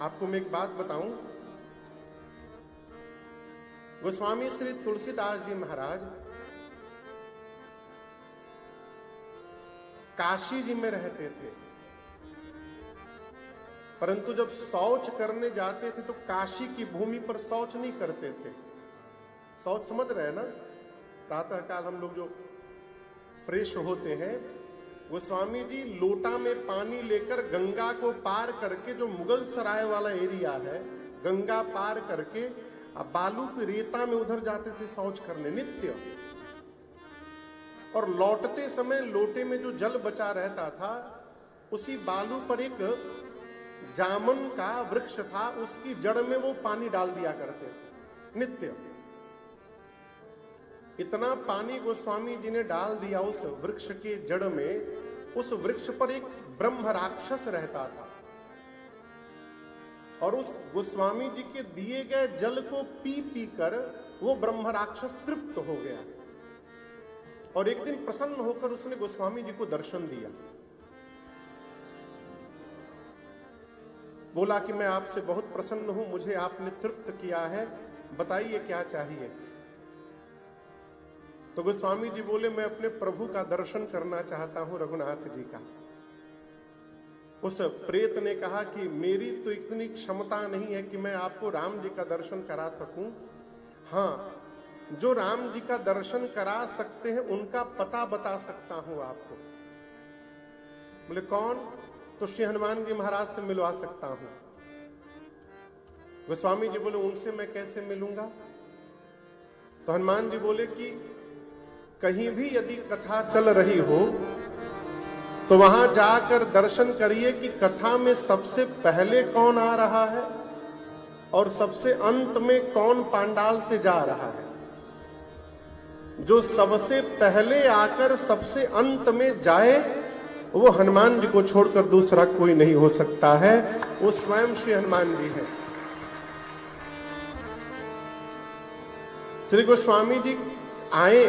आपको मैं एक बात बताऊं, गोस्वामी श्री तुलसीदास जी महाराज काशी जी में रहते थे, परंतु जब शौच करने जाते थे तो काशी की भूमि पर शौच नहीं करते थे। शौच समझ रहे हैं ना, प्रातः काल हम लोग जो फ्रेश होते हैं, गोस्वामी जी लोटा में पानी लेकर गंगा को पार करके, जो मुगल सराय वाला एरिया है, गंगा पार करके अब बालू की रेता में उधर जाते थे शौच करने नित्य। और लौटते समय लोटे में जो जल बचा रहता था, उसी बालू पर एक जामुन का वृक्ष था, उसकी जड़ में वो पानी डाल दिया करते थे नित्य। इतना पानी गोस्वामी जी ने डाल दिया उस वृक्ष के जड़ में। उस वृक्ष पर एक ब्रह्म राक्षस रहता था और उस गोस्वामी जी के दिए गए जल को पी पी कर वो ब्रह्म राक्षस तृप्त हो गया। और एक दिन प्रसन्न होकर उसने गोस्वामी जी को दर्शन दिया, बोला कि मैं आपसे बहुत प्रसन्न हूं, मुझे आपने तृप्त किया है, बताइए क्या चाहिए। तो गोस्वामी जी बोले, मैं अपने प्रभु का दर्शन करना चाहता हूं, रघुनाथ जी का। उस प्रेत ने कहा कि मेरी तो इतनी क्षमता नहीं है कि मैं आपको राम जी का दर्शन करा सकूं। हाँ, जो राम जी का दर्शन करा सकते हैं उनका पता बता सकता हूं आपको। बोले कौन? तो श्री हनुमान जी महाराज से मिलवा सकता हूं। गोस्वामी जी बोले, उनसे मैं कैसे मिलूंगा? तो हनुमान जी बोले कि कहीं भी यदि कथा चल रही हो तो वहां जाकर दर्शन करिए कि कथा में सबसे पहले कौन आ रहा है और सबसे अंत में कौन पांडाल से जा रहा है। जो सबसे पहले आकर सबसे अंत में जाए, वो हनुमान जी को छोड़कर दूसरा कोई नहीं हो सकता है, वो स्वयं श्री हनुमान जी है। श्री गोस्वामी जी आए,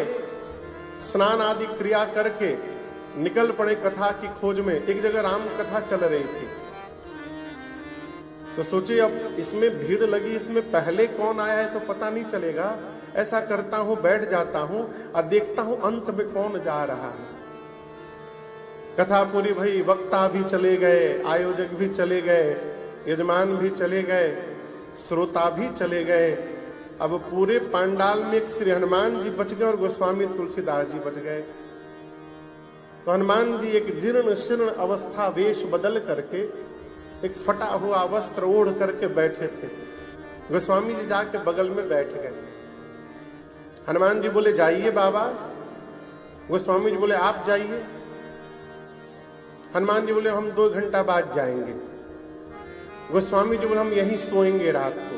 स्नान आदि क्रिया करके निकल पड़े कथा की खोज में। एक जगह राम कथा चल रही थी, तो सोचे अब इसमें भीड़ लगी, इसमें पहले कौन आया है तो पता नहीं चलेगा। ऐसा करता हूं, बैठ जाता हूं और देखता हूं अंत में कौन जा रहा है। कथा पूरी भई, वक्ता भी चले गए, आयोजक भी चले गए, यजमान भी चले गए, श्रोता भी चले गए। अब पूरे पांडाल में एक श्री हनुमान जी बच गए और गोस्वामी तुलसीदास जी बच गए। तो हनुमान जी एक जीर्ण शीर्ण अवस्था वेश बदल करके, एक फटा हुआ वस्त्र ओढ़ करके बैठे थे। गोस्वामी जी जाके बगल में बैठ गए। हनुमान जी बोले, जाइए बाबा। गोस्वामी जी बोले, आप जाइए। हनुमान जी बोले, हम 2 घंटा बाद जाएंगे। गोस्वामी जी बोले, हम यहीं सोएंगे रात को।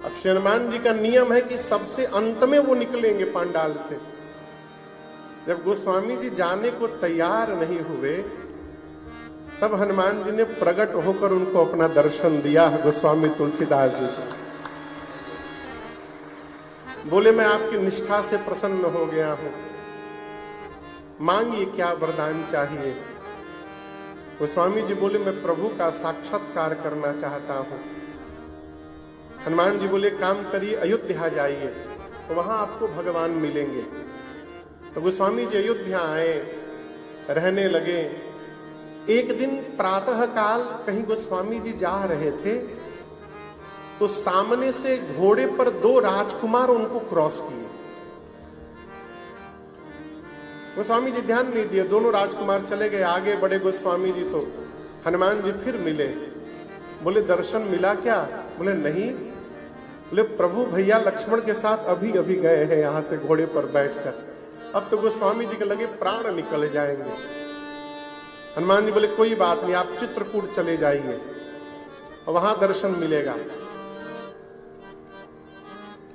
अब श्री हनुमान जी का नियम है कि सबसे अंत में वो निकलेंगे पांडाल से। जब गोस्वामी जी जाने को तैयार नहीं हुए, तब हनुमान जी ने प्रकट होकर उनको अपना दर्शन दिया, गोस्वामी तुलसीदास जी को। बोले, मैं आपकी निष्ठा से प्रसन्न हो गया हूं, मांगिए क्या वरदान चाहिए। गोस्वामी जी बोले, मैं प्रभु का साक्षात्कार करना चाहता हूं। हनुमान जी बोले, काम करिए, अयोध्या जाइए, तो वहां आपको भगवान मिलेंगे। तो गोस्वामी जी अयोध्या आए, रहने लगे। एक दिन प्रातः काल कहीं गोस्वामी जी जा रहे थे, तो सामने से घोड़े पर 2 राजकुमार उनको क्रॉस किए। गोस्वामी जी ध्यान नहीं दिए, दोनों राजकुमार चले गए, आगे बढ़े गोस्वामी जी। तो हनुमान जी फिर मिले, बोले, दर्शन मिला क्या? बोले, नहीं। बोले, प्रभु भैया लक्ष्मण के साथ अभी अभी गए हैं यहां से घोड़े पर बैठकर, अब तो गोस्वामी जी के लगे प्राण निकल जाएंगे। हनुमान जी बोले, कोई बात नहीं, आप चित्रकूट चले जाइए और वहां दर्शन मिलेगा।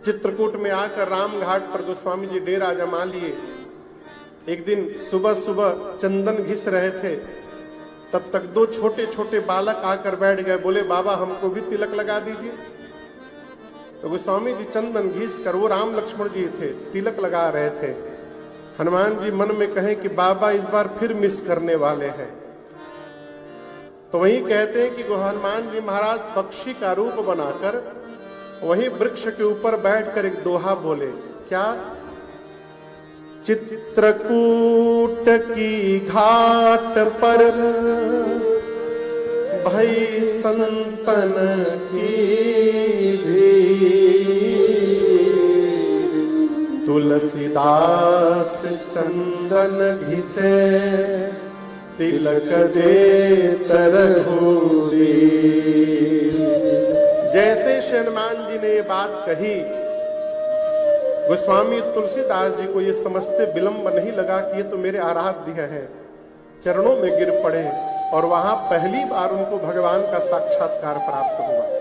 चित्रकूट में आकर राम घाट पर गोस्वामी जी डेरा जमा लिए। एक दिन सुबह सुबह चंदन घिस रहे थे, तब तक 2 छोटे छोटे बालक आकर बैठ गए। बोले, बाबा हमको भी तिलक लगा दीजिए। तो गोस्वामी जी चंदन घिस कर, वो राम लक्ष्मण जी थे, तिलक लगा रहे थे। हनुमान जी मन में कहे कि बाबा इस बार फिर मिस करने वाले हैं। तो वही कहते हैं कि हनुमान जी महाराज पक्षी का रूप बनाकर वही वृक्ष के ऊपर बैठकर एक दोहा बोले, क्या? चित्रकूट की घाट पर भई संतन की भीड़, तुलसीदास चंदन घिसे तिलक दे तरघूरी। जैसे हनुमान जी ने ये बात कही, गोस्वामी तुलसीदास जी को ये समझते विलंब नहीं लगा कि ये तो मेरे आराध्य हैं, चरणों में गिर पड़े और वहां पहली बार उनको भगवान का साक्षात्कार प्राप्त हुआ।